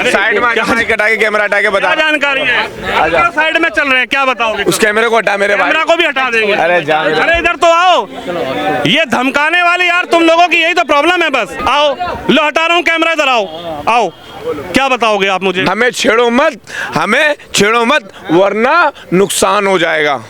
Side में हटा के कैमरा हटा के बता। जानकारी है, साइड में चल रहे हैं, क्या बताओगे? उस कैमरे को हटा, मेरे भाई कैमरा को भी हटा देंगे। अरे जान, अरे इधर तो आओ, ये धमकाने वाली यार तुम लोगों की यही तो प्रॉब्लम है। बस आओ, लो हटा रहा हूँ कैमरा, इधर आओ आओ, क्या बताओगे आप मुझे? हमें छेड़ो मत वरना नुकसान हो जाएगा।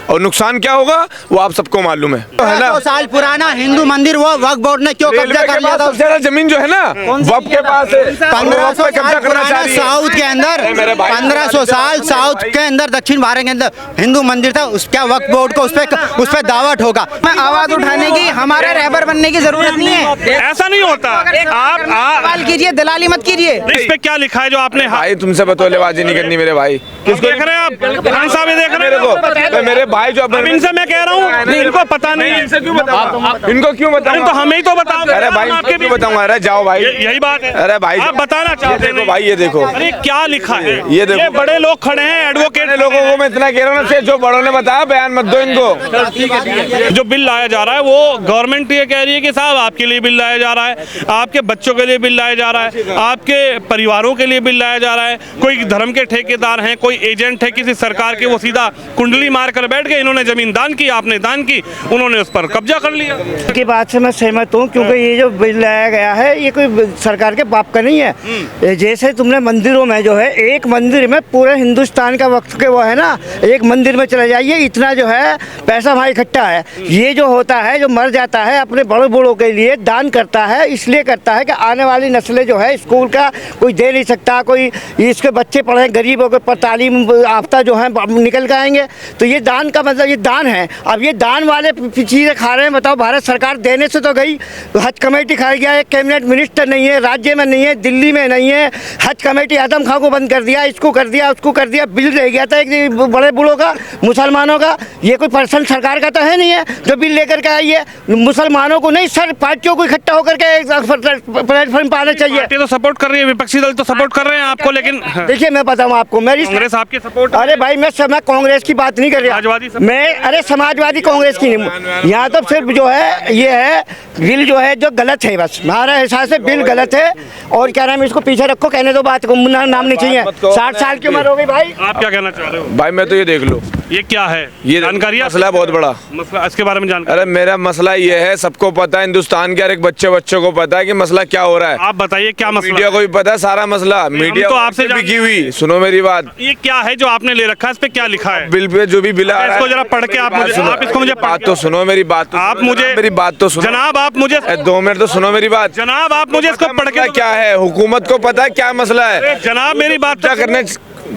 और नुकसान क्या होगा वो आप सबको मालूम है। 200 साल पुराना हिंदू मंदिर वो वक्फ बोर्ड ने क्यों कब्जा कर लिया था? सबसे ज्यादा जमीन जो है ना वक्फ के पास है। 1500 साल पुराना साउथ के अंदर 1500 साल साउथ के अंदर दक्षिण भारत के अंदर हिंदू मंदिर था। उसका वक्फ बोर्ड को उस पे दावत होगा। आवाज उठाने की, हमारे रहबर बनने की जरूरत नहीं है। ऐसा नहीं होता। आप सवाल कीजिए, दलाली मत कीजिए। इस पे क्या लिखा है जो आपने? भाई तुमसे बतौलेबाजी नहीं करनी मेरे भाई। किसको देख रहे हैं आप? खान साहब देख रहे मेरे को, मेरे भाई जो इनसे मैं कह रहा हूँ, इनको पता नहीं। इनसे क्यों बताऊं? इनको क्यों बताऊं? तो हमें ही तो बताओ। अरे भाई आपके भी बताऊंगा। अरे जाओ भाई, यही बात है। अरे भाई आप बताना चाहते हैं? भाई ये देखो, अरे क्या लिखा है? ये देखो, ये बड़े लोग खड़े हैं, एडवोकेट लोगों को मैं इतना कह रहा हूँ ना, जो बड़ों ने बताया बयान मत दो इनको। जो बिल लाया जा रहा है वो गवर्नमेंट ये कह रही है कि साहब आपके लिए बिल लाया जा रहा है, आपके बच्चों के लिए बिल लाया जा रहा है, आपके परिवारों के लिए बिल लाया जा रहा है। कोई धर्म के ठेकेदार हैं, कोई एजेंट है किसी सरकार के, वो सीधा कुंडली मार कर बैठ गए। इन्होंने जमीन दान की, आपने दान की, उन्होंने उस पर कब्जा कर लिया। की बात से मैं सहमत हूँ, क्योंकि ये जो बिल लाया गया है ये कोई सरकार के बाप का नहीं है। जैसे तुमने मंदिरों में जो है, एक मंदिर में पूरे हिंदुस्तान का वक्त के वो है ना, एक मंदिर में चले जाइए, इतना जो है पैसा वहाँ इकट्ठा है। ये जो होता है, जो मर जाता है अपने बड़े बूढ़ों के लिए दान करता है, इसलिए करता है कि आने वाली नस्लें जो है स्कूल का कोई दे नहीं सकता, कोई इसके बच्चे पढ़े गरीबों के पर तालीम याफ्ता जो है निकल के आएंगे। तो ये दान का मतलब ये दान है। अब ये दान वाले चीज़ें खा रहे हैं। बताओ, भारत सरकार देने से तो गई, हज कमेटी खा गया, एक कैबिनेट मिनिस्टर नहीं है, राज्य में नहीं है, दिल्ली में नहीं है। हज कमेटी आदम खां को बंद कर दिया, इसको कर दिया, उसको कर दिया। बिल रह गया था एक बड़े बूढ़ों का, मुसलमानों का। ये कोई पर्सन सरकार का तो है नहीं है जो बिल लेकर के आई है। मुसलमानों को नहीं, सर पार्टियों को इकट्ठा होकर के प्लेटफॉर्म पर आना चाहिए। पार्टी तो सपोर्ट कर रही है, विपक्षी दल तो सपोर्ट कर रहे हैं आपको, लेकिन देखिए मैं बताऊँ आपको, मेरी कांग्रेस आपके सपोर्ट। अरे भाई मैं कांग्रेस की बात नहीं कर रहा, मैं अरे समाजवादी कांग्रेस की नहीं। यहाँ तो सिर्फ जो है ये है बिल जो है जो गलत है, बस हमारा हिसाब से बिल गलत है। और क्या नाम है, इसको पीछे रखो, कहने दो बात को, नाम नहीं चाहिए। 60 साल की उम्र हो गई भाई। आप क्या कहना चाह रहे हो? भाई मैं तो ये देख लो, ये क्या है, ये जानकारी? मसला बहुत बड़ा मसला, इसके बारे में जानकारी? अरे मेरा मसला ये है, सबको पता है, हिंदुस्तान के हर एक बच्चों को पता है कि मसला क्या हो रहा है। आप बताइए क्या मसला? मीडिया को भी पता है सारा मसला, मीडिया तो आपसे बिकी हुई। सुनो मेरी बात, ये क्या है जो आपने ले रखा है? इस पे क्या लिखा है? बिल पे जो भी बिल आ रहा है, इसको जरा पढ़ के आप इसको मुझे बात तो सुनो, मेरी बात आप मुझे, मेरी बात तो सुनो जनाब, आप मुझे 2 मिनट तो सुनो मेरी बात। जनाब आप मुझे इसको पढ़ के क्या है, हुकूमत को पता है क्या मसला है। जनाब मेरी बात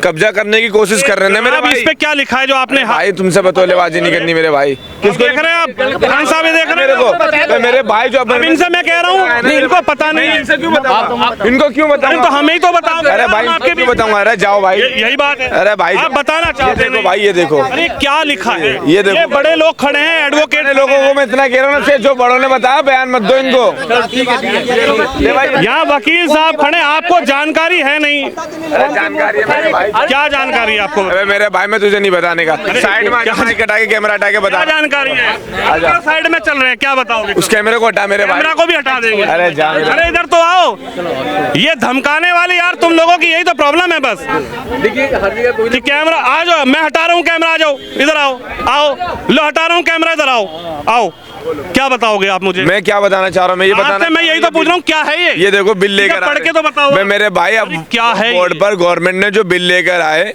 कब्जा करने की कोशिश कर रहे हैं मेरे भाई। इस पे क्या लिखा है जो आपने? भाई तुमसे बतौलेबाजी नहीं करनी मेरे भाई। किसको देख रहे हैं आप? खान साहब देख रहे हैं मेरे भाई जो इनसे मैं कह रहा हूँ, इनको पता नहीं। इनसे क्यों बताऊं? इनको क्यों बताऊं? तो हमें ही तो बताओ। अरे भाई आपके भी बताऊंगा। अरे जाओ भाई, यही बात है। अरे भाई आप बताना चाहते हैं? भाई ये देखो, अरे क्या लिखा है? ये देखो, ये बड़े लोग खड़े हैं, एडवोकेट। लोगों को मैं इतना कह रहा हूँ ना, जो बड़ों ने बताया बयान मत दो इनको। यहाँ वकील साहब खड़े, आपको जानकारी है नहीं? जानकारी है मेरे भाई। क्या जानकारी है आपको? अरे मेरे भाई मैं तुझे नहीं बताने का। साइड में हटा के कैमरा हटा के बता। क्या जानकारी है? साइड में चल रहे हैं, क्या बताओगे? उस कैमरे को हटा, मेरे भाई कैमरा को भी हटा देंगे। अरे जान, अरे इधर तो आओ, ये धमकाने वाली यार तुम लोगों की यही तो प्रॉब्लम है। बस देखिए हर जगह कोई कैमरा आ जाओ, मैं हटा रहा हूँ कैमरा, आ जाओ इधर आओ आओ, लो हटा रहा हूँ कैमरा, इधर आओ आओ, क्या बताओगे आप मुझे? मैं क्या बताना चाह रहा हूँ, मैं ये बताना, मैं यही तो पूछ रहा हूँ, क्या है ये देखो बिल लेकर पढ़ के तो बताओ। मैं मेरे भाई, अब क्या है बोर्ड पर गवर्नमेंट ने जो बिल लेकर आए,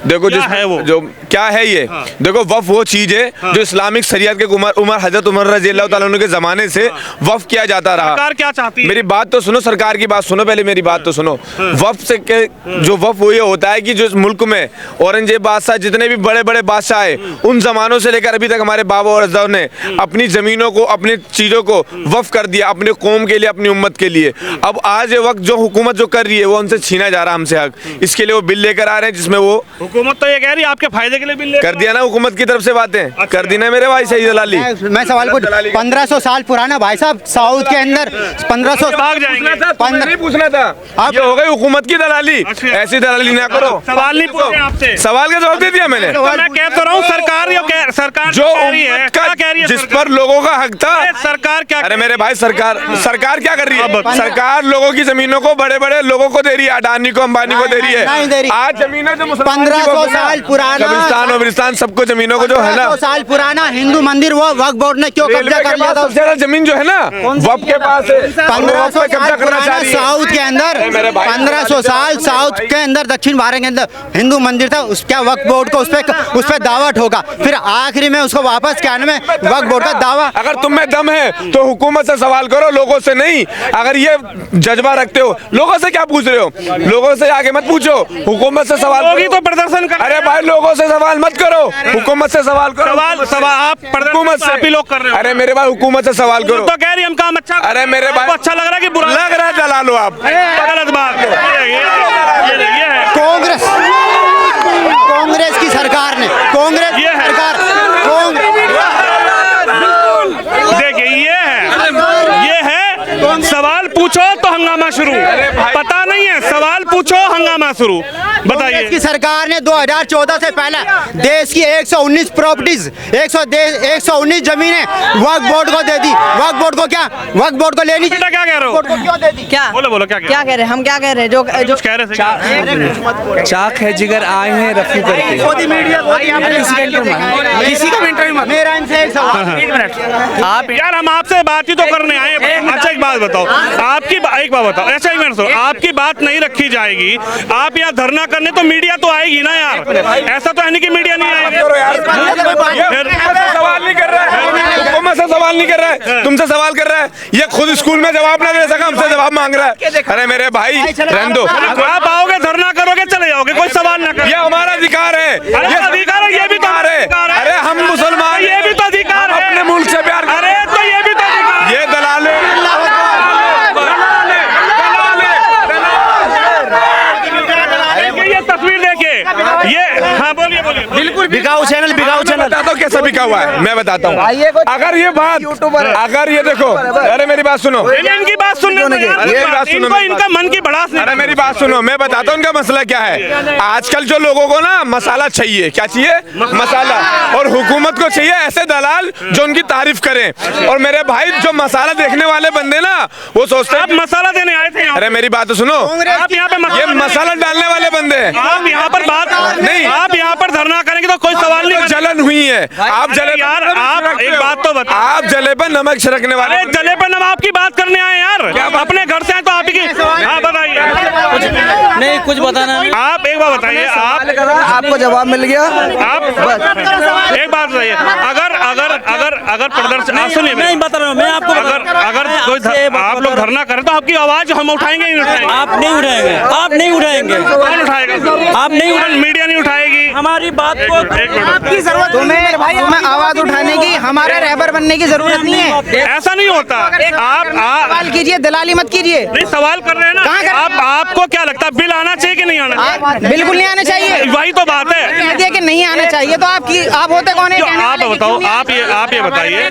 देखो क्या है वो? जो क्या है ये, हाँ। देखो वफ वो चीज है जो इस्लामिक शरीयत के उमर हजरत उमर रज़ी अल्लाह ताला अन्हु के जमाने से वफ किया जाता रहा। सरकार क्या चाहती है? मेरी बात तो सुनो, सरकार की बात सुनो, पहले मेरी बात तो सुनो। वफ से जो वफ वो ये होता है कि जो इस मुल्क में औरंगजेब बादशाह, जितने भी बड़े बड़े बादशाह आए, उन जमानों से लेकर अभी तक हमारे बाबा और अजदाद ने अपनी जमीनों को, अपनी चीजों को वफ कर दिया, अपने कौम के लिए, अपनी उम्मत के लिए। अब आज ये वक्त जो हुकूमत जो कर रही है वो उनसे छीना जा रहा है, हमसे हक। इसके लिए वो बिल लेकर आ रहे हैं जिसमें वो हुकूमत तो ये कह रही है आपके फायदे के लिए बिल कर दिया ना हुकूमत की तरफ से बातें, कर दी ना मेरे भाई सही दलाली। मैं सवाल पूछ, 1500 साल पुराना भाई साहब, साउथ के अंदर 1500 भाग जाएंगे। नहीं पूछना था, अब ये हो गई हुकूमत की दलाली। ऐसी दलाली ना करो। सवाल नहीं पूछे आपसे, सवाल का जवाब दे दिया मैंने। तो मैं कह तो रहा हूँ सरकार जो कह रही है, क्या कह रही है जिस सरकार? पर लोगों का हक था, सरकार क्या? अरे मेरे भाई सरकार क्या कर रही है? सरकार लोगों की जमीनों को बड़े बड़े लोगों को दे रही है, अडानी को, अंबानी को दे रही नहीं दे है। रही। आज जमीनें जो 1500 साल पुराना, कब्रिस्तान वब्रिस्तान सबको जमीनों को जो है ना, 1500 साल पुराना हिंदू मंदिर वो वक्फ बोर्ड ने क्यों कब्जा कर लिया था? सबसे ज्यादा जमीन जो है ना वक्फ के पास है। 1500 कब्जा साल करना पुराना चाह रही है। साउथ के अंदर, 1500 साल साउथ के अंदर, दक्षिण भारत के अंदर हिंदू मंदिर था, उसका वक्फ बोर्ड को उस पे दावा ठोका, फिर आखिरी में उसको वापस क्या में वक्फ बोर्ड का दावा। अगर तुम में दम है तो हुकूमत से सवाल करो, लोगों से नहीं। अगर ये जज्बा रखते हो, लोगों से क्या पूछ रहे हो? लोगों से आगे मत पूछो, हुकूमत से सवाल लोग ही तो प्रदर्शन कर। अरे भाई लोगों से सवाल मत करो, हुकूमत से सवाल करो। सवाल आप हुकूमत से आप ही लोग कर रहे हो। अरे मेरे भाई हुकूमत से सवाल करो। तो कह रही हम काम अच्छा। अरे मेरे भाई अच्छा लग रहा है कि बुरा लग रहा है? जला लो आप, गलत बात है। ये है कांग्रेस की सरकार ने, कांग्रेस की ये है। सरकार, देखिए ये है सवाल पूछो तो हंगामा शुरू। पता नहीं है, सवाल पूछो हंगामा शुरू। बताइए। कांग्रेस की सरकार ने 2014 से पहले देश की 119 प्रॉपर्टीज, 119 जमीनें वक्फ बोर्ड को दे दी। वक्फ बोर्ड को क्या, वक्फ बोर्ड को लेनी बेटा क्या कह रहे हो? बोर्ड को क्यों दे दी? क्या बोलो क्या क्या कह रहे हैं? हम क्या कह रहे हैं? जो कुछ कह रहे थे? चाक है जिगर आए हैं रफू करके। किसी का इंटरव्यू मत। मेरा इनसे एक सवाल, आप यार हम आपसे बात ही तो करने आए हैं। अच्छा एक बात बताओ, एक बात बताओ। अच्छा एक मिनट सुनो, आपकी बात नहीं रखी जाएगी, आप यहाँ धरना करने तो मीडिया तो आएगी ना यार। ऐसा तो है नहीं कि मीडिया नहीं आएगी। सवाल नहीं कर रहा है, हुकूमत से सवाल नहीं कर रहा है, तुमसे सवाल कर रहा है। ये खुद स्कूल में जवाब ना दे सका, हमसे जवाब मांग रहा है। अरे मेरे भाई रहने दो, आप आओगे धरना करोगे चले जाओगे, कोई सवाल ना करो। ये हमारा अधिकार है, ये अधिकार है, ये भी तो अधिकार है। अरे हम मुसलमान, ये भी तो अधिकार है। अपने मुल्क से प्यार। अरे तो ये भी तो अधिकार। ये दलाले ये तस्वीर देखिए, ये हाँ बोलिए बिल्कुल बिकाऊ चैनल बताता हूँ कैसा बिका हुआ है। मैं बताता हूँ, अगर ये बात, अगर ये देखो, अरे मेरी बात सुनो, इनकी बात सुनने इनका मन की भड़ास नहीं। अरे मेरी बात सुनो, मैं बताता हूँ इनका मसला क्या है। आजकल जो लोगों को ना मसाला चाहिए, क्या चाहिए? मसाला। और हुकूमत को चाहिए ऐसे दलाल जो उनकी तारीफ करें। और मेरे भाई जो मसाला देखने वाले बंदे ना, वो सोचते हैं आप मसाला देने आए थे। अरे मेरी बात तो सुनो, आप यहाँ पे ये मसाला डालने वाले बंदे हैं। आप यहाँ पर बात नहीं, आप यहाँ पर धरना करेंगे तो कोई सवाल नहीं। जलन हुई है, आप जले यार, आप एक बात तो बताओ, आप जले पर नमक छिड़कने वाले। अरे जले पर नमक आपकी बात करने आए यार, अपने घर से आए तो आप ही। हाँ बताइए। नहीं कुछ बताना नहीं। आप एक बात बताइए, आपको जवाब मिल गया। आप एक बात बताइए, अगर प्रदर्शन सुनिए, नहीं बता रहा हूँ मैं आपको। अगर कोई आप लोग धरना करें तो आपकी आवाज हम उठाएंगे नहीं उठाएंगे? आप नहीं उठाएंगे, आप नहीं उठाएंगे। कौन उठाएगा? आप नहीं उठाएंगे, मीडिया नहीं उठाएगी हमारी बात को। आपकी जरूरत तुम्हें आवाज उठाने की, हमारे रहबर बनने की जरूरत नहीं है। ऐसा नहीं होता। आप सवाल कीजिए, दलाली मत कीजिए। नहीं सवाल कर रहे हैं ना आप। आपको क्या लगता है बिल आना चाहिए कि नहीं आना चाहिए? बिल्कुल नहीं आना चाहिए, वही तो बात है। कह दिया कि नहीं आना चाहिए, तो आप होते कौन है? आप बताओ, आप ये बताइए,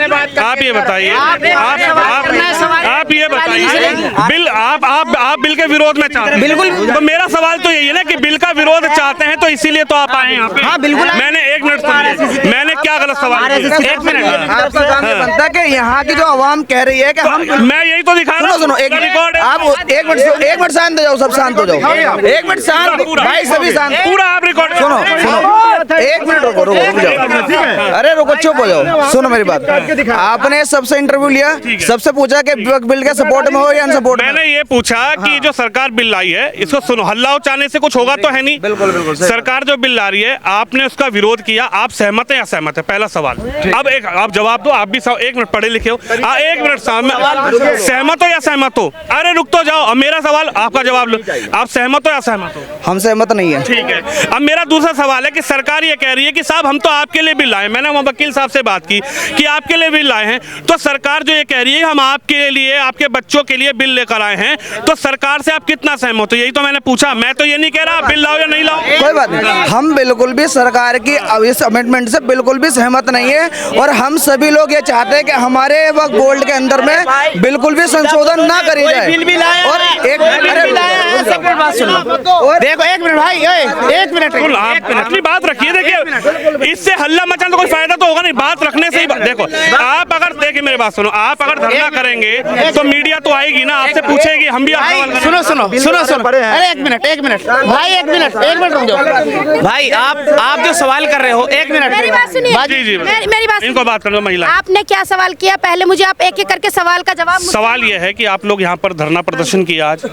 बिल आप बिल के विरोध में चाहते हैं? बिल्कुल। तो मेरा सवाल तो यही है ना कि बिल का विरोध चाहते हैं तो इसीलिए तो आप आए यहाँ पे। हाँ बिल्कुल। मैंने एक मिनट सुनिए, मैंने क्या गलत सवाल किया? एक मिनट। आपका काम ये बनता है कि यहाँ की जो आवाम कह रही है कि हम मैं यही तो दिखा रहा हूँ। सुनो एक रिकॉर्ड है। आप एक मिनट शांत हो जाओ, सब शांत हो जाओ। एक मिनट शांत भाई, सभी शांत। पूरा आप रिकॉर्ड सुनो एक मिनट रुक जाओ। अरे रुको, चुप हो जाओ, सुनो मेरी बात। आपने सबसे इंटरव्यू लिया, सबसे पूछा कि बिल के सपोर्ट में हो या अनसपोर्ट में। मैंने ये पूछा कि जो सरकार बिल लाई है इसको सुनो, हल्ला उचाने से कुछ होगा तो है नहीं। बिल्कुल सरकार जो बिल ला रही है, आपने उसका विरोध किया, आप सहमत है या सहमत है? पहला सवाल। अब आप जवाब दो, आप भी एक मिनट पढ़े लिखे हो। एक मिनट सामने, सहमत हो या सहमत हो? अरे रुक तो जाओ, अब मेरा सवाल आपका जवाब लो। आप सहमत हो या सहमत हो? हम सहमत नहीं है। ठीक है, अब मेरा दूसरा सवाल है कि सरकार ये कह रही है कि साहब हम तो आपके लिए बिल लाए, मैंने वकील साहब से बात की कि आपके लिए बिल लाए हैं, तो सरकार जो ये कह रही है हम आपके लिए, आपके बच्चों के लिए बिल लेकर आए हैं, तो सरकार से आप कितना सहमत हो? यही तो मैंने पूछा, मैं तो ये नहीं कह रहा बिल लाओ या नहीं लाओ। कोई बात नहीं, हम बिल्कुल भी सरकार की इस अमेंडमेंट से बिल्कुल भी सहमत नहीं है, और हम सभी लोग ये चाहते हैं कि हमारे वक्फ बोर्ड के अंदर में बिल्कुल भी संशोधन ना करी जाए। और एक देखो एक मिनट भाई, एक मिनट आप अपनी बात रखिए। देखिए इससे हल्ला मचाने तो कोई फायदा तो होगा नहीं, बात रखने से ही देखो आप अगर देखिए मेरी बात सुनो, आप अगर धरना करेंगे तो मीडिया तो आएगी ना, आपसे पूछेगी, हम भी सुनो अरे एक मिनट भाई, एक मिनट रुक जाओ भाई, आप जो सवाल कर रहे हो, एक मिनट मेरी बात सुनिए। जी जी मेरी बात इनको बात करने दो। महिला, आपने क्या सवाल किया? पहले मुझे आप एक एक करके सवाल का जवाब। सवाल यह है कि आप लोग यहाँ पर धरना प्रदर्शन किया आज,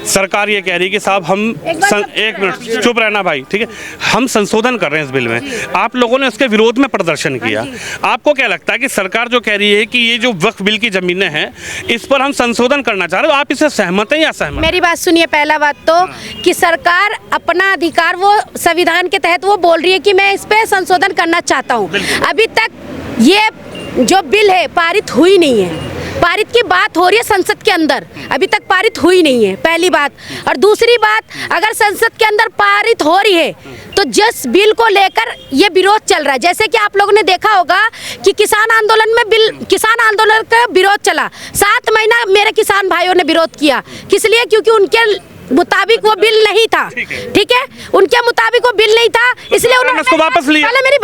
सरकार ये कह रही है कि साहब हम एक मिनट चुप रहना भाई, ठीक है, हम संशोधन कर रहे हैं इस बिल में, आप लोगों ने उसके विरोध में प्रदर्शन किया, आपको क्या लगता है कि सरकार जो कह रही है कि ये जो वक्फ बिल की जमीनें हैं इस पर हम संशोधन करना चाह रहे हो, आप इससे सहमत हैं या सहमत? मेरी बात सुनिए, पहला बात तो कि सरकार अपना अधिकार, वो संविधान के तहत वो बोल रही है कि मैं इस पे संशोधन करना चाहता हूँ। अभी तक ये जो बिल है पारित हुई नहीं है, पारित की बात हो रही है संसद के अंदर, अभी तक पारित हुई नहीं है, पहली बात। और दूसरी बात, अगर संसद के अंदर पारित हो रही है तो जिस बिल को लेकर ये विरोध चल रहा है, जैसे कि आप लोगों ने देखा होगा कि किसान आंदोलन में किसान आंदोलन का विरोध चला, 7 महीना मेरे किसान भाइयों ने विरोध किया, किस लिए? क्योंकि उनके मुताबिक वो बिल नहीं था, ठीक है, उनके मुताबिक वो बिल नहीं था, इसलिए उन्होंने उसको वापस लिया। पहले मेरी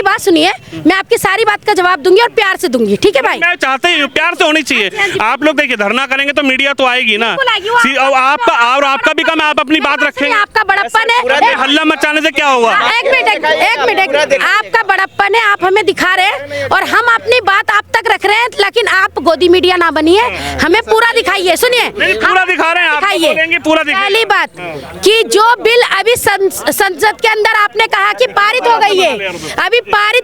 बात सुनिए, मैं आपकी सारी बात का जवाब दूंगी और प्यार से दूंगी, ठीक है भाई? मैं चाहते ही प्यार से होनी चाहिए। आप लोग देखिए धरना करेंगे तो मीडिया तो आएगी ना, और आपका भी काम है, आप अपनी बात रखेंगे। आपका बड़प्पन है, हल्ला मचाने से क्या होगा? एक मिनट, आपका बड़प्पन है, आप हमें दिखा रहे हैं और हम अपनी बात आप तक रख रहे हैं, लेकिन आप गोदी मीडिया ना बनिए, हमें पूरा दिखाइए। सुनिए, पूरा दिखा रहे हैं आप, पूरा पहली बात कि जो बिल अभी संसद के अंदर आपने कहा कि पारित हो गई है, अभी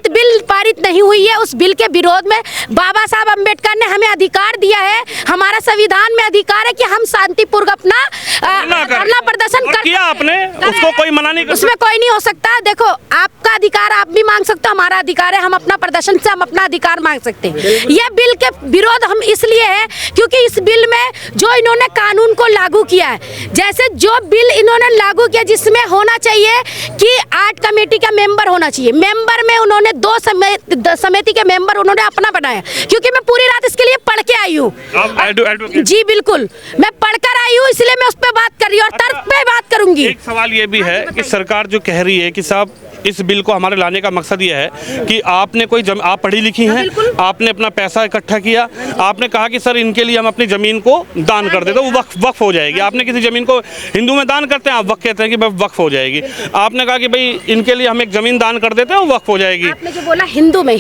बिल पारित नहीं हुई है, उस बिल के विरोध में बाबा साहब अम्बेडकर ने हमें अधिकार दिया है, हमारा संविधान में अधिकार है कि हम शांतिपूर्वक अपना धरना प्रदर्शन कर किया आपने, उसको कोई मना नहीं कर, उसमें कोई नहीं हो सकता। देखो आपका अधिकार आप भी मांग सकते हो, हमारा अधिकार है, हम अपना प्रदर्शन से हम अपना अधिकार मांग सकते हैं। यह बिल के विरोध हम इसलिए है क्योंकि इस बिल में जो इन्होंने कानून को लागू किया है, जैसे जो बिल इन्होंने लागू किया जिसमें होना चाहिए कि 8 कमेटी का मेंबर होना चाहिए, मेंबर में उन्होंने 2 समिति के मेंबर उन्होंने अपना बनाया, क्योंकि मैं पूरी रात इसके लिए पढ़ के आई हूँ। जी बिल्कुल, मैं पढ़कर आई हूँ, इसलिए मैं उस पर बात कर रही हूँ और तर्क पे बात करूंगी। एक सवाल ये भी है कि सरकार जो कह रही है कि साहब इस बिल को हमारे लाने का मकसद ये है कि आपने आप पढ़ी लिखी हैं, आपने अपना पैसा इकट्ठा किया, आपने कहा कि सर इनके लिए हम अपनी ज़मीन को दान कर देते, वो वक्फ हो जाएगी। आपने किसी ज़मीन को हिंदू में दान करते हैं, आप वक्फ कहते हैं कि वक्फ हो जाएगी। आपने कहा कि भाई इनके लिए हम एक ज़मीन दान कर देते हैं, वो वक्फ हो जाएगी। आपने जो बोला हिंदू में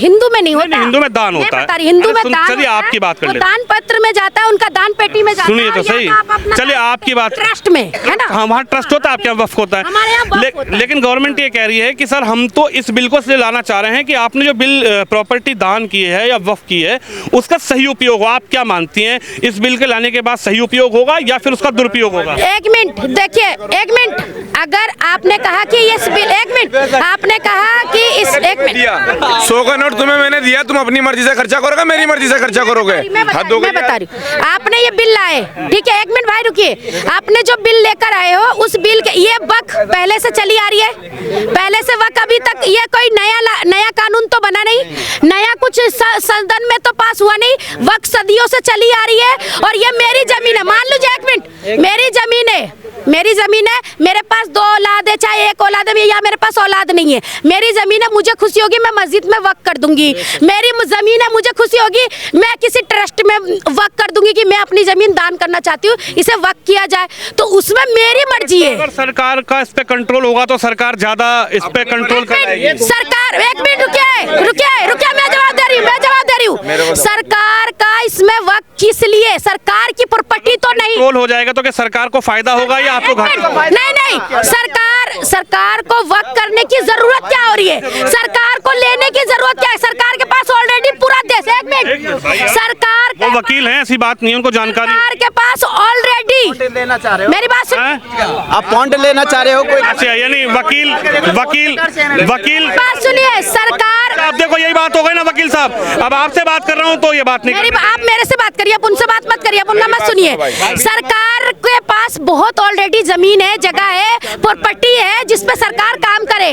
नहीं होता, हिंदू में दान होता है, हिंदू में दान, चलिए आपकी बात कर लेते हैं, दान पत्र में जाता है, उनका दान पेटी में जाता है। सुनिए तो सही, चलिए आपकी बात, ट्रस्ट में है ना, हाँ वहाँ ट्रस्ट होता है, आपके यहाँ वक्फ होता है, लेकिन गवर्नमेंट ये कह रही है कि सर हम तो इस बिल को इसलिए लाना चाह रहे हैं कि आपने जो बिल प्रॉपर्टी दान की है या वक्फ की है उसका सही उपयोग हो। आप क्या मानती हैं, इस बिल के लाने के बाद सही उपयोग होगा या फिर उसका दुरुपयोग होगा? एक मिनट देखिए, एक मिनट, अगर आपने कहा कि इस बिल, एक मिनट, आपने कहा कि इस, एक मिनट, 100 का नोट तुम्हें मैंने दिया, तुम अपनी मर्जी से खर्चा करोगे, मेरी मर्जी से खर्चा करोगे? मैं बता रही हूँ, आपने ये बिल लाए, ठीक है, एक मिनट भाई रुकिए, आपने जो बिल लेकर आए हो उस बिल के, ये वक्फ पहले से चली आ रही है, पहले से वक्फ, अभी तक ये कोई नया कानून तो बना नहीं, नया कुछ सदन में तो पास हुआ नहीं, वक्त सदियों से चली आ रही है। और ये मेरी जमीन है, मान लीजिए, एक मिनट, मेरी जमीन है, मेरे पास 2 औलाद है, चाहे 1 औलाद है, या मेरे पास औलाद नहीं है, मेरी जमीन है, मुझे खुशी होगी मैं मस्जिद में वक्त कर दूंगी, मेरी जमीन है, मुझे खुशी होगी मैं किसी ट्रस्ट में वक्त कर दूंगी कि मैं अपनी जमीन दान करना चाहती हूँ, इसे वक्त किया जाए, तो उसमें मेरी मर्जी है। अगर सरकार का इस पे कंट्रोल होगा तो सरकार ज्यादा इस पे कंट्रोल करेगी। सरकार, एक मिनट रुकिए, मैं जवाब दे रही हूँ, सरकार का इसमें वक्त किस लिए, सरकार की प्रॉपर्टी तो नहीं कंट्रोल हो जाएगा तो क्या सरकार को फायदा होगा या आपको घाटा? नहीं, सरकार को वक्त करने की जरूरत क्या हो रही है? सरकार को लेने की जरूरत क्या है? सरकार के पास ऑलरेडी पूरा देश, एक मिनट, सरकार वो वकील हैं, ऐसी बात नहीं है, उनको जानकारी। सरकार के पास ऑलरेडी लेना चाह रहे हो, मेरी बात सुन, आप पॉइंट लेना चाह रहे हो कोई? अच्छा, यानी वकील बात सुनिए, सरकार, आप देखो यही बात हो गई ना वकील साहब, अब आपसे बात कर रहा हूँ तो ये बात नहीं मेरी आप मेरे से बात करिए, आप उनसे बात मत करिए, आप उनका मत सुनिए। सरकार के पास बहुत ऑलरेडी जमीन है, जगह है, प्रॉपर्टी है, जिसपे सरकार काम करे।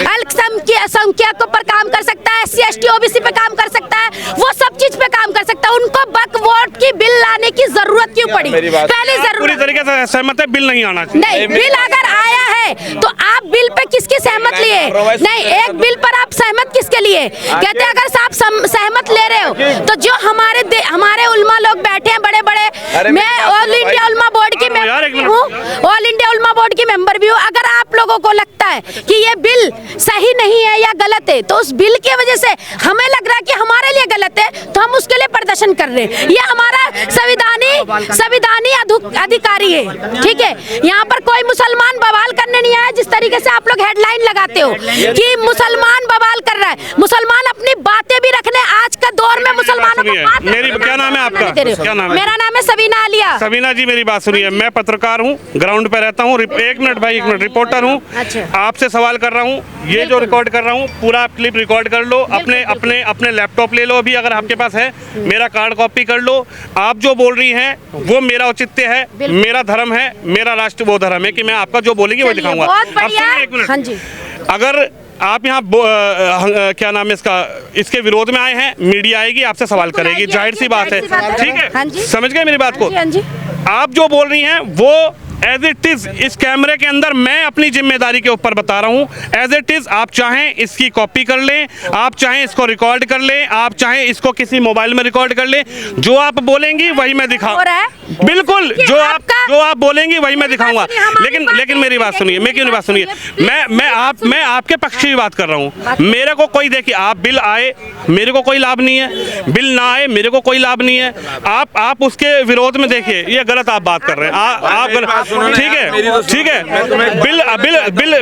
अल्पसंख्यकों पर काम कर सकता है, SC ST OBC पे काम कर सकता है, वो सब चीज पे काम कर सकता है। उनको वक्फ बोर्ड की बिल लाने की जरूरत क्यों पड़ी? पहले पूरी जरूरत तरीके से सहमत है, बिल नहीं आना चाहिए। नहीं, बिल अगर आया है तो आप बिल पे किसकी सहमत लिए? नहीं, एक बिल पर आप सहमत किसके लिए? कहते हैं अगर आप सहमत ले रहे हो तो जो हमारे उल्मा लोग बैठे हैं बड़े बड़े, मैं ऑल इंडिया उल्मा बोर्ड की मेंबर भी हूँ, ऑल इंडिया उल्मा बोर्ड की मेंबर भी हूँ। अगर आप लोगों को लगता है कि ये बिल सही नहीं है या गलत है, तो उस बिल की वजह से हमें लग रहा है कि हमारे लिए गलत है, तो हम उसके लिए प्रदर्शन कर रहे हैं। ये हमारा संविधानी अधिकारी है, ठीक है? यहाँ पर कोई मुसलमान बवाल करने नहीं आया, जिस तरीके से आप लोग हेडलाइन लगाते हो कि मुसलमान बवाल कर रहा है। मुसलमान अपनी बातें भी रखने, आज का दौर में मुसलमानों को बात, मेरी क्या नाम है आपका? क्या नाम है? मेरा नाम है सबीना आलिया। सबीना जी, मेरी बात सुनिए, मैं पत्रकार हूँ, ग्राउंड पे रहता हूँ, एक मिनट भाई, एक मिनट, रिपोर्टर हूँ। अच्छा। आपसे सवाल कर रहा हूँ, ये जो रिकॉर्ड कर रहा हूँ पूरा क्लिप रिकॉर्ड कर लो, अपने लैपटॉप ले लो अभी अगर आपके पास है, मेरा कार्ड कॉपी कर लो। आप जो बोल रही हैं वो मेरा औचित्य है, मेरा धर्म है, मेरा राष्ट्र वो धर्म है कि मैं आपका जो बोलेंगी वो दिखाऊंगा। अब सुनिए एक मिनट, हाँ जी, अगर आप यहाँ क्या नाम है इसके विरोध में आए हैं, मीडिया आएगी आपसे सवाल करेगी, जाहिर सी बात है, ठीक है? समझ गए मेरी बात को? आप जो बोल रही हैं वो एज इट इज इस कैमरे के अंदर मैं अपनी जिम्मेदारी के ऊपर बता रहा हूँ, एज इट इज। आप चाहें इसकी कॉपी कर लें, आप चाहें इसको रिकॉर्ड कर लें, आप चाहें इसको किसी मोबाइल में रिकॉर्ड कर लें, जो आप बोलेंगी वही मैं दिखाऊंगा। बिल्कुल, जो आप बोलेंगी वही मैं दिखाऊंगा। लेकिन मेरी बात सुनिए, मेरी बात सुनिए, मैं आपके पक्ष की बात कर रहा हूँ। मेरे को कोई, देखिए, आप बिल आए मेरे को कोई लाभ नहीं है, बिल ना आए मेरे को कोई लाभ नहीं है। आप उसके विरोध में देखिए, ये गलत आप बात कर रहे हैं, आप ठीक है,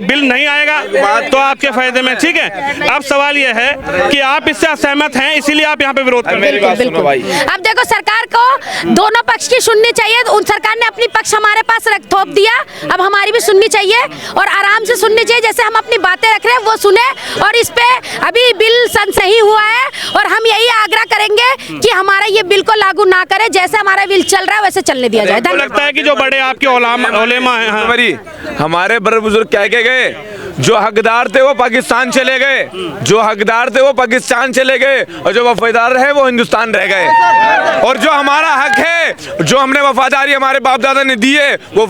बिल नहीं आएगा तो आपके फायदे में, ठीक है? अब सवाल यह है कि आप इससे असहमत हैं, इसीलिए आप यहाँ पे विरोध कर रहे हैं। अब देखो, सरकार को दोनों पक्ष की सुननी चाहिए। उन सरकार ने अपनी पक्ष हमारे पास थोप दिया, अब हमारी भी सुननी चाहिए और आराम से सुननी चाहिए। जैसे हम अपनी बातें रख रहे हैं वो सुने, और इस पे अभी बिल सही हुआ है और हम यही आग्रह करेंगे कि हमारा ये बिल को लागू ना करे, जैसे हमारा बिल चल रहा है वैसे चलने दिया जाए। लगता है कि जो बड़े आपके ओलेमा हैं, हमारे बड़े बुजुर्ग कह के गए, जो हकदार थे वो पाकिस्तान चले गए, जो हकदार थे वो पाकिस्तान चले गए, और जो वफादार रहे वो हिंदुस्तान रह गए। और जो हमारा हक है, जो हमने वफादारी हमारे बाप दादा ने दी है, वो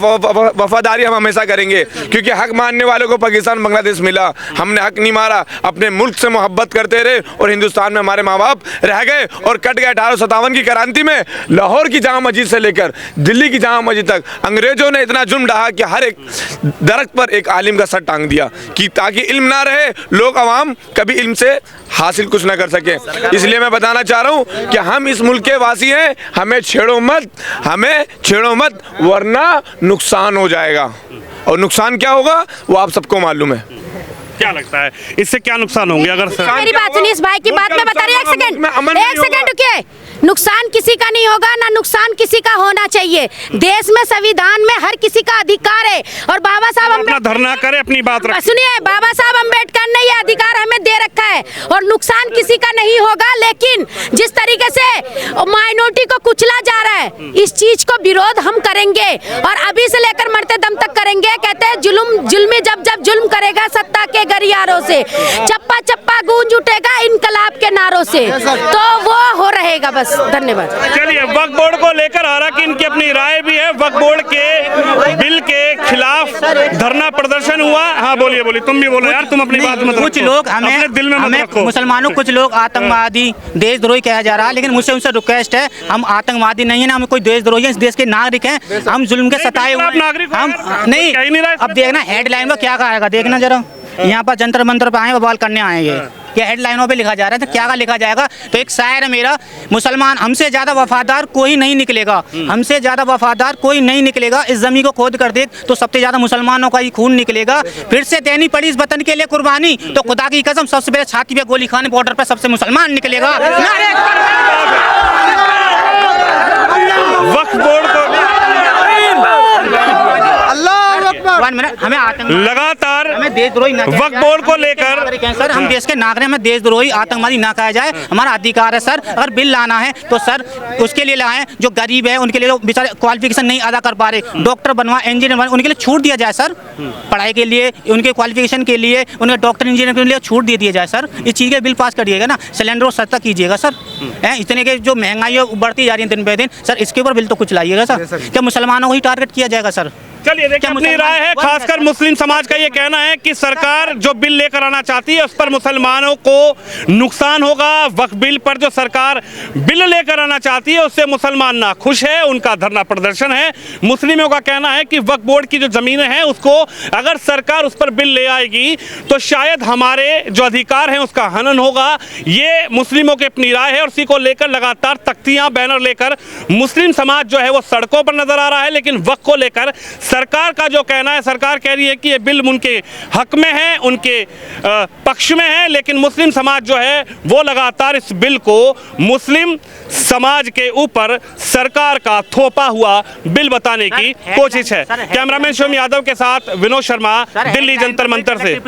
वफादारी हम हमेशा करेंगे, क्योंकि हक मानने वालों को पाकिस्तान बांग्लादेश मिला। हमने हक नहीं मारा, अपने मुल्क से मोहब्बत करते रहे और हिंदुस्तान में हमारे माँ बाप रह गए और कट गए। 1857 की क्रांति में लाहौर की जामा मस्जिद से लेकर दिल्ली की जामा मस्जिद तक अंग्रेजों ने इतना जुल्म ढहा कि हर एक दरख्त पर एक आलिम का सर टांग दिया, कि ताकि इल्म ना रहे, लोग अवाम कभी इल्म से हासिल कुछ ना कर सके। इसलिए मैं बताना चाह रहा हूँ कि हम इस मुल्क के वासी हैं, हमें छेड़ो मत, वरना नुकसान हो जाएगा। और नुकसान क्या होगा वो आप सबको मालूम है। क्या लगता है इससे क्या नुकसान होंगे? अगर मेरी बात सुनिए, इस भाई की बात में बता रही है, एक सेकंड रुकिए। नुकसान किसी का नहीं होगा, ना नुकसान किसी का होना चाहिए। देश में संविधान में हर किसी का अधिकार है और बाबा साहब अपना धरना करे, अपनी बात रखे। सुनिए, बाबा साहब अम्बेडकर ने ये अधिकार हमें दे रखा है और नुकसान किसी का नहीं होगा। लेकिन जिस तरीके से माइनॉरिटी को कुचला जा रहा है, इस चीज को विरोध हम करेंगे और अभी से लेकर मरते दम तक करेंगे। कहते हैं जुल्मी जब जुल्म करेगा सत्ता के गलियारों से, चप्पा चप्पा गूंज उठेगा इनकलाब के नारों से, तो वो हो रहेगा। बस, धन्यवाद। चलिए, वक्फ बोर्ड को लेकर हालांकि इनकी अपनी राय भी है, वक्फ बोर्ड के बिल के खिलाफ धरना प्रदर्शन हुआ। हाँ, बोलिए, तुम भी बोलो यार, तुम अपनी बात मत रखो। कुछ लोग हमें दिल में मत रखो। मुसलमानों कुछ लोग आतंकवादी, देशद्रोही कहा जा रहा है, लेकिन मुझसे उनसे रिक्वेस्ट है, हम आतंकवादी नहीं है ना, हम कोई देशद्रोही है, इस देश के नागरिक हैं, हम जुल्म के सताए हुए हैं। हम नहीं, अब देखना हेडलाइन में क्या कहेगा, देखना जरा। यहाँ पर जंतर मंतर पे आए, बवाल करने आएंगे, या हेडलाइनों पे लिखा जा रहा है, तो क्या लिखा जाएगा? तो एक शायर है मेरा, मुसलमान हमसे ज़्यादा वफादार कोई नहीं निकलेगा, हमसे ज़्यादा वफादार कोई नहीं निकलेगा, इस ज़मीन को खोद कर देख तो सबसे ज़्यादा मुसलमानों का ही खून निकलेगा, फिर से देनी पड़ी इस वतन के लिए कुर्बानी, तो खुदा की कसम सबसे पहले छाती पे गोली खाने बॉर्डर पे सबसे मुसलमान निकलेगा। वक्फ बोर्ड को हमें लगातार हमें देशद्रोही ना वक्फ बोर्ड को लेकर सर, हम देश के नागरिक में देशद्रोही आतंकवादी ना कहा जाए, हमारा अधिकार है सर। अगर बिल लाना है तो सर उसके लिए लाएं, जो गरीब है उनके लिए, जो बेचारे क्वालिफिकेशन नहीं अदा कर पा रहे, डॉक्टर बनवा, इंजीनियर बनवा, उनके लिए छूट दिया जाए सर। पढ़ाई के लिए, उनके क्वालिफिकेशन के लिए, उनके डॉक्टर इंजीनियर के लिए छूट दे दिया जाए सर। इस चीज़ के बिल पास करिएगा ना, सिलेंडर सस्ता कीजिएगा सर। इतने के जो महंगाई बढ़ती जा रही है दिन पे दिन सर, इसके ऊपर बिल तो कुछ लाइएगा सर। क्या मुसलमानों को ही टारगेट किया जाएगा सर? चलिए देखिए, अपनी राय है, खासकर मुस्लिम समाज का ये कहना है कि सरकार जो बिल लेकर आना चाहती है उस पर मुसलमानों को नुकसान होगा। वक्फ बिल पर जो सरकार बिल लेकर आना चाहती है उससे मुसलमान ना खुश है, उनका धरना प्रदर्शन है। मुस्लिमों का कहना है कि वक्फ बोर्ड की जो जमीनें हैं उसको अगर सरकार उस पर बिल ले आएगी तो शायद हमारे जो अधिकार हैं उसका हनन होगा। ये मुस्लिमों की अपनी राय है और इसी को लेकर लगातार तख्तियां, बैनर लेकर मुस्लिम समाज जो है वो सड़कों पर नजर आ रहा है। लेकिन वक्फ को लेकर सरकार का जो कहना है, सरकार कह रही है कि ये बिल उनके हक में है, उनके पक्ष में है, लेकिन मुस्लिम समाज जो है वो लगातार इस बिल को मुस्लिम समाज के ऊपर सरकार का थोपा हुआ बिल बताने की कोशिश है। कैमरामैन शिवम यादव के साथ विनोद शर्मा, दिल्ली जंतर मंतर से।